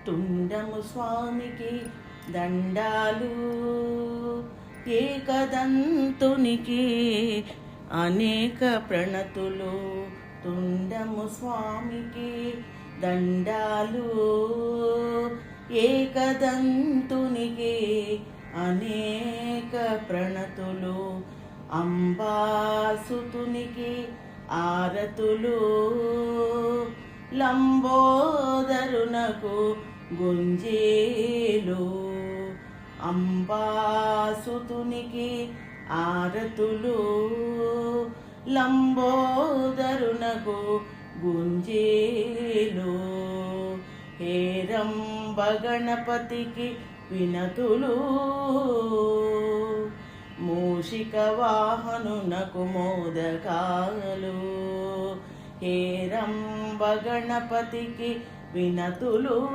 తుండము స్వామికి దండాలు, ఏకదంతునికి అనేక ప్రణతులు. తుండము స్వామికి దండాలు, ఏకదంతునికి అనేక ప్రణతులు. అంబాసుతునికి ఆరతులు, లంబోదరునకు గుంజేలు. అంబాసుతునికి ఆరతులు, లంబోదరునకు గుంజేలు. హేరంబ గణపతికి వినతులు, మూషిక వాహనునకు మోదకాలు. హేరంబ గణపతికి వినతులు,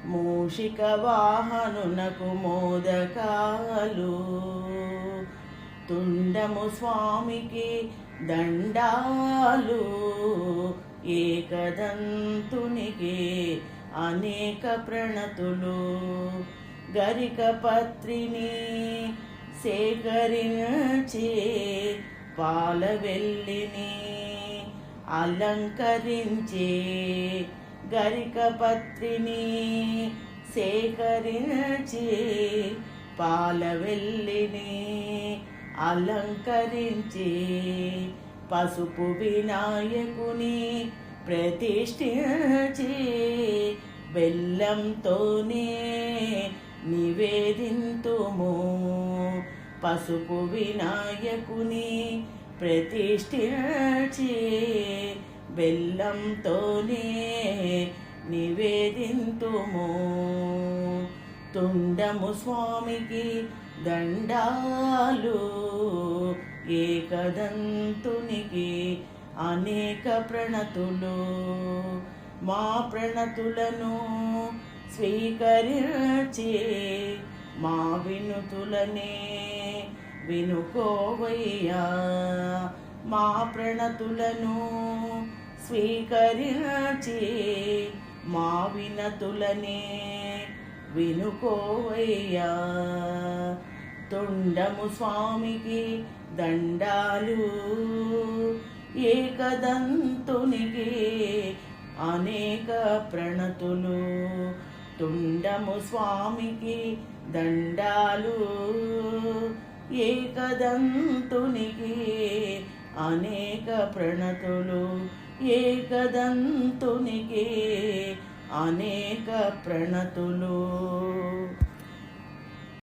మూషిక వాహనునకు మోదకాలు. తుండము స్వామికి దండాలు, ఏకదంతునికి అనేక ప్రణతులు. గరిక పత్రిని సేకరించి పాలవెల్లిని అలంకరించి. గరిక పత్రిని సేకరించి పాలవెల్లిని అలంకరించి. పసుపు వినాయకుని ప్రతిష్ఠించి బెల్లంతోనే నివేదింతుము. పసుపు వినాయకుని ప్రతిష్ఠించి బెల్లంతోనే నివేదింతుము. తుండము స్వామికి దండాలు, ఏకదంతునికి అనేక ప్రణతులు. మా ప్రణతులను స్వీకరించి మా వినుతులనే వినుకోవయ్యా. మా ప్రణతులను స్వీకరించి మా వినతులనే వినుకోవయ్యా. తుండము స్వామికి దండాలు, ఏకదంతునికి అనేక ప్రణతులు. తుండము స్వామికి దండాలు, ఏకదంతునికి అనేక ప్రణతులు. ఏకదంతునికి అనేక ప్రణతులు.